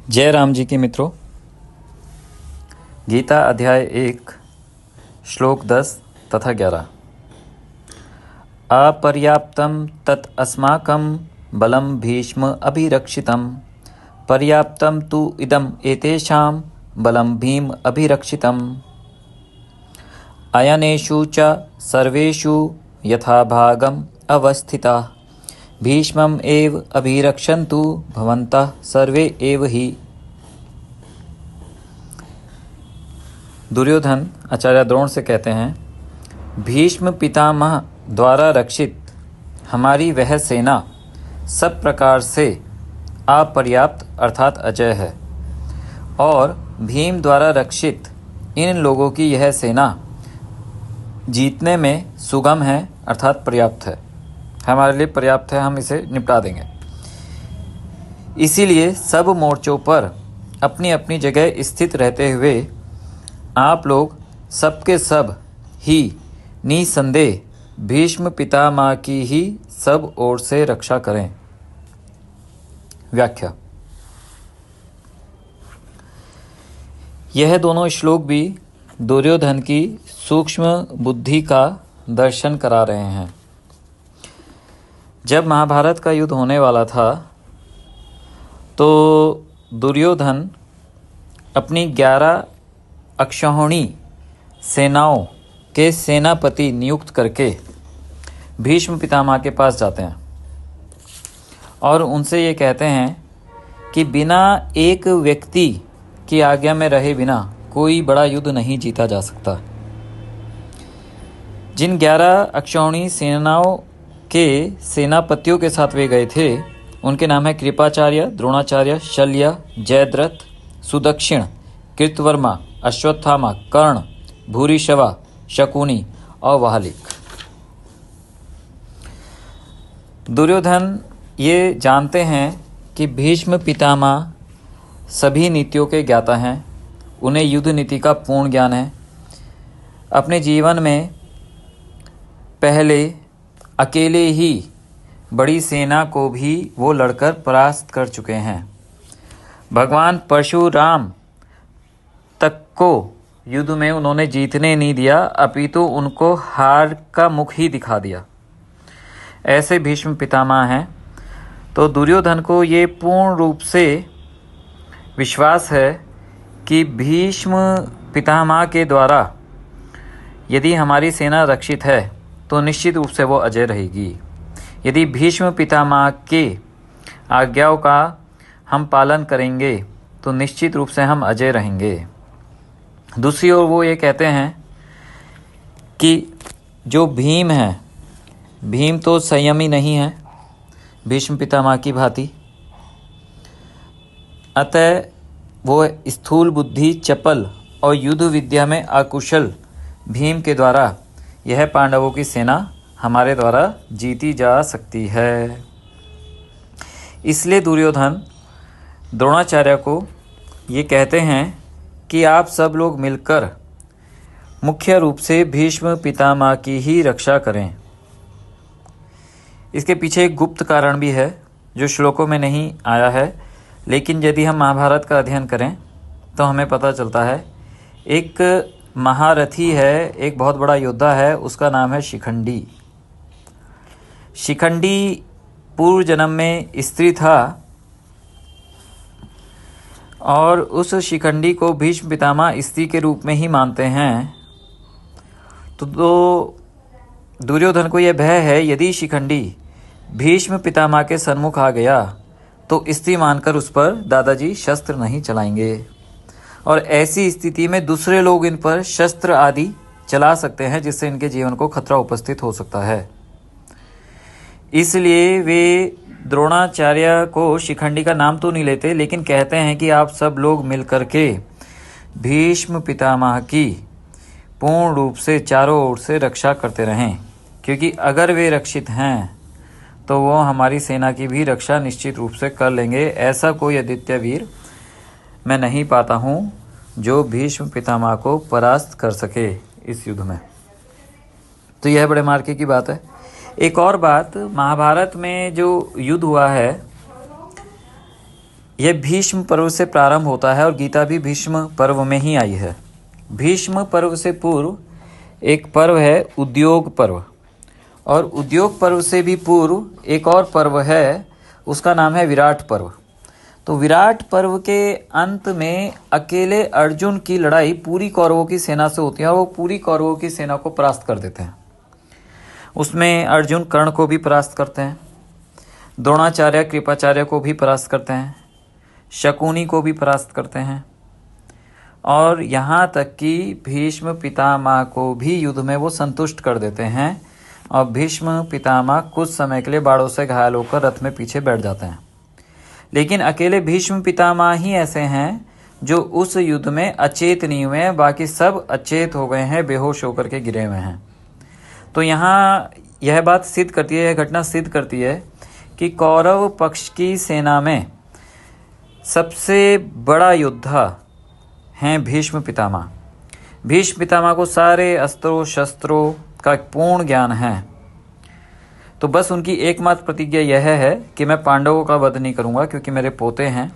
जय राम जी के मित्रों। गीता अध्याय 1 श्लोक 10 तथा 11। अपर्याप्तं तत् अस्माकं बलं भीष्म अभिरक्षितं पर्याप्तं तु इदम् एतेषां बलं भीम अभिरक्षितम्। अयनेषु च सर्वेषु यथाभागम् अवस्थिताः भीष्मम् एव अभिरक्षन्तु भवन्तः सर्वे एव ही। दुर्योधन आचार्य द्रोण से कहते हैं, भीष्म पितामह द्वारा रक्षित हमारी वह सेना सब प्रकार से अपर्याप्त अर्थात अजय है और भीम द्वारा रक्षित इन लोगों की यह सेना जीतने में सुगम है अर्थात पर्याप्त है, हमारे लिए पर्याप्त है, हम इसे निपटा देंगे। इसीलिए सब मोर्चों पर अपनी अपनी जगह स्थित रहते हुए आप लोग सबके सब ही निसंदेह भीष्म पितामह की ही सब ओर से रक्षा करें। व्याख्या। यह दोनों श्लोक भी दुर्योधन की सूक्ष्म बुद्धि का दर्शन करा रहे हैं। जब महाभारत का युद्ध होने वाला था तो दुर्योधन अपनी 11 अक्षौहिणी सेनाओं के सेनापति नियुक्त करके भीष्म पितामह के पास जाते हैं और उनसे ये कहते हैं कि बिना एक व्यक्ति की आज्ञा में रहे बिना कोई बड़ा युद्ध नहीं जीता जा सकता। जिन 11 अक्षौहिणी सेनाओं के सेनापतियों के साथ वे गए थे उनके नाम है कृपाचार्य, द्रोणाचार्य, शल्य, जयद्रथ, सुदक्षिण, कृतवर्मा, अश्वत्थामा, कर्ण, भूरिश्रवा, शकुनी और वाहलिक। दुर्योधन ये जानते हैं कि भीष्म पितामह सभी नीतियों के ज्ञाता हैं, उन्हें युद्ध नीति का पूर्ण ज्ञान है। अपने जीवन में पहले अकेले ही बड़ी सेना को भी वो लड़कर परास्त कर चुके हैं। भगवान परशुराम तक को युद्ध में उन्होंने जीतने नहीं दिया, अपितु उनको हार का मुख ही दिखा दिया। ऐसे भीष्म पितामह हैं। तो दुर्योधन को ये पूर्ण रूप से विश्वास है कि भीष्म पितामह के द्वारा यदि हमारी सेना रक्षित है तो निश्चित रूप से वो अजय रहेगी। यदि भीष्म पितामह के आज्ञाओं का हम पालन करेंगे तो निश्चित रूप से हम अजय रहेंगे। दूसरी ओर वो ये कहते हैं कि जो भीम है, भीम तो संयमी नहीं है भीष्म पितामह की भांति, अतः वो स्थूल बुद्धि, चपल और युद्ध विद्या में अकुशल भीम के द्वारा यह पांडवों की सेना हमारे द्वारा जीती जा सकती है। इसलिए दुर्योधन द्रोणाचार्य को ये कहते हैं कि आप सब लोग मिलकर मुख्य रूप से भीष्म पितामह की ही रक्षा करें। इसके पीछे एक गुप्त कारण भी है जो श्लोकों में नहीं आया है, लेकिन यदि हम महाभारत का अध्ययन करें तो हमें पता चलता है। एक महारथी है, एक बहुत बड़ा योद्धा है, उसका नाम है शिखंडी। शिखंडी पूर्व जन्म में स्त्री था और उस शिखंडी को भीष्म पितामह स्त्री के रूप में ही मानते हैं। तो दुर्योधन को यह भय है यदि शिखंडी भीष्म पितामह के सन्मुख आ गया तो स्त्री मानकर उस पर दादाजी शस्त्र नहीं चलाएंगे और ऐसी स्थिति में दूसरे लोग इन पर शस्त्र आदि चला सकते हैं जिससे इनके जीवन को खतरा उपस्थित हो सकता है। इसलिए वे द्रोणाचार्य को शिखंडी का नाम तो नहीं लेते, लेकिन कहते हैं कि आप सब लोग मिलकर के भीष्म पितामह की पूर्ण रूप से चारों ओर से रक्षा करते रहें, क्योंकि अगर वे रक्षित हैं तो वो हमारी सेना की भी रक्षा निश्चित रूप से कर लेंगे। ऐसा कोई आदित्य वीर मैं नहीं पाता हूँ जो भीष्म पितामह को परास्त कर सके इस युद्ध में। तो यह बड़े मार्के की बात है। एक और बात, महाभारत में जो युद्ध हुआ है यह भीष्म पर्व से प्रारंभ होता है और गीता भी भीष्म पर्व में ही आई है। भीष्म पर्व से पूर्व एक पर्व है उद्योग पर्व, और उद्योग पर्व से भी पूर्व एक और पर्व है, उसका नाम है विराट पर्व। तो विराट पर्व के अंत में अकेले अर्जुन की लड़ाई पूरी कौरवों की सेना से होती है और वो पूरी कौरवों की सेना को परास्त कर देते हैं। उसमें अर्जुन कर्ण को भी परास्त करते हैं, द्रोणाचार्य कृपाचार्य को भी परास्त करते हैं, शकुनी को भी परास्त करते हैं, और यहाँ तक कि भीष्म पितामह को भी युद्ध में वो संतुष्ट कर देते हैं। और भीष्म पितामह कुछ समय के लिए बाड़ों से घायल होकर रथ में पीछे बैठ जाते हैं। लेकिन अकेले भीष्म पितामह ही ऐसे हैं जो उस युद्ध में अचेत नहीं हुए हैं, बाकी सब अचेत हो गए हैं, बेहोश होकर के गिरे हुए हैं। तो यहाँ यह बात सिद्ध करती है, यह घटना सिद्ध करती है कि कौरव पक्ष की सेना में सबसे बड़ा योद्धा हैं भीष्म पितामह। भीष्म पितामह को सारे अस्त्रों शस्त्रों का पूर्ण ज्ञान है। तो बस उनकी एकमात्र प्रतिज्ञा यह है कि मैं पांडवों का वध नहीं करूंगा क्योंकि मेरे पोते हैं,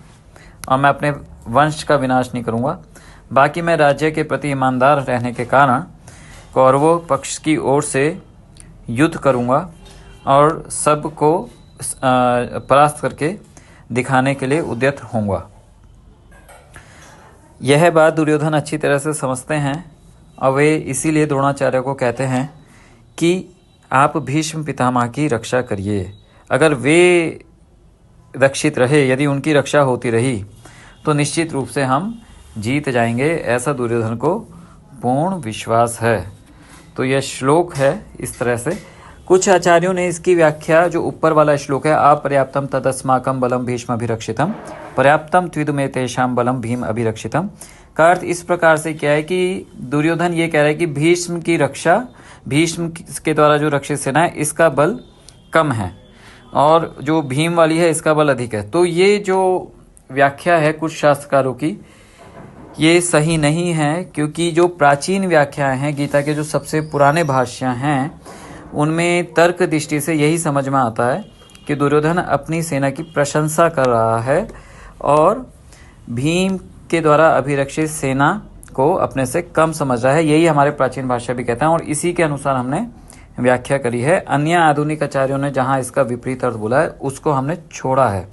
और मैं अपने वंश का विनाश नहीं करूंगा। बाकी मैं राज्य के प्रति ईमानदार रहने के कारण कौरवों पक्ष की ओर से युद्ध करूंगा और सबको परास्त करके दिखाने के लिए उद्यत होऊंगा। यह बात दुर्योधन अच्छी तरह से समझते हैं और वे इसीलिए द्रोणाचार्य को कहते हैं कि आप भीष्म पितामह की रक्षा करिए। अगर वे रक्षित रहे, यदि उनकी रक्षा होती रही तो निश्चित रूप से हम जीत जाएंगे, ऐसा दुर्योधन को पूर्ण विश्वास है। तो यह श्लोक है इस तरह से। कुछ आचार्यों ने इसकी व्याख्या, जो ऊपर वाला श्लोक है, अपर्याप्तम तदस्माकं बलम भीष्म अभिरक्षितम पर्याप्तम त्विदमे तेषां बलम भीम अभिरक्षितम, का अर्थ इस प्रकार से क्या है कि दुर्योधन ये कह रहा है कि भीष्म की रक्षा, भीष्म के द्वारा जो रक्षित सेना है, इसका बल कम है और जो भीम वाली है इसका बल अधिक है। तो ये जो व्याख्या है कुछ शास्त्रकारों की, ये सही नहीं है, क्योंकि जो प्राचीन व्याख्याएं हैं गीता के, जो सबसे पुराने भाष्य हैं, उनमें तर्क दृष्टि से यही समझ में आता है कि दुर्योधन अपनी सेना की प्रशंसा कर रहा है और भीम के द्वारा अभिरक्षित सेना को अपने से कम समझ रहा है। यही हमारे प्राचीन भाषा भी कहते हैं और इसी के अनुसार हमने व्याख्या करी है। अन्य आधुनिक आचार्यों ने जहाँ इसका विपरीत अर्थ बोला है उसको हमने छोड़ा है।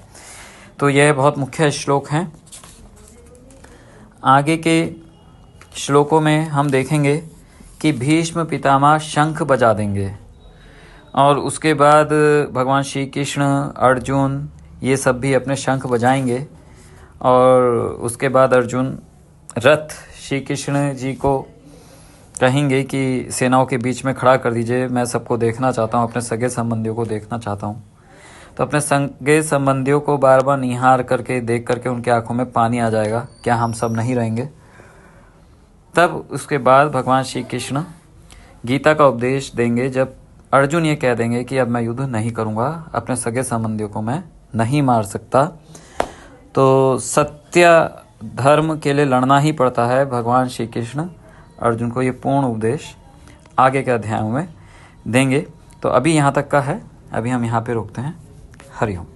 तो यह बहुत मुख्य श्लोक हैं। आगे के श्लोकों में हम देखेंगे कि भीष्म पितामह शंख बजा देंगे और उसके बाद भगवान श्री कृष्ण, अर्जुन, ये सब भी अपने शंख बजाएंगे और उसके बाद अर्जुन रथ श्री कृष्ण जी को कहेंगे कि सेनाओं के बीच में खड़ा कर दीजिए, मैं सबको देखना चाहता हूँ, अपने सगे संबंधियों को देखना चाहता हूँ। तो अपने सगे संबंधियों को बार बार निहार करके, देख करके उनके आंखों में पानी आ जाएगा, क्या हम सब नहीं रहेंगे। तब उसके बाद भगवान श्री कृष्ण गीता का उपदेश देंगे, जब अर्जुन ये कह देंगे कि अब मैं युद्ध नहीं करूँगा, अपने सगे संबंधियों को मैं नहीं मार सकता। तो सत्य धर्म के लिए लड़ना ही पड़ता है। भगवान श्री कृष्ण अर्जुन को ये पूर्ण उपदेश आगे के अध्यायों में देंगे। तो अभी यहाँ तक का है, अभी हम यहाँ पे रोकते हैं। हरि ओम।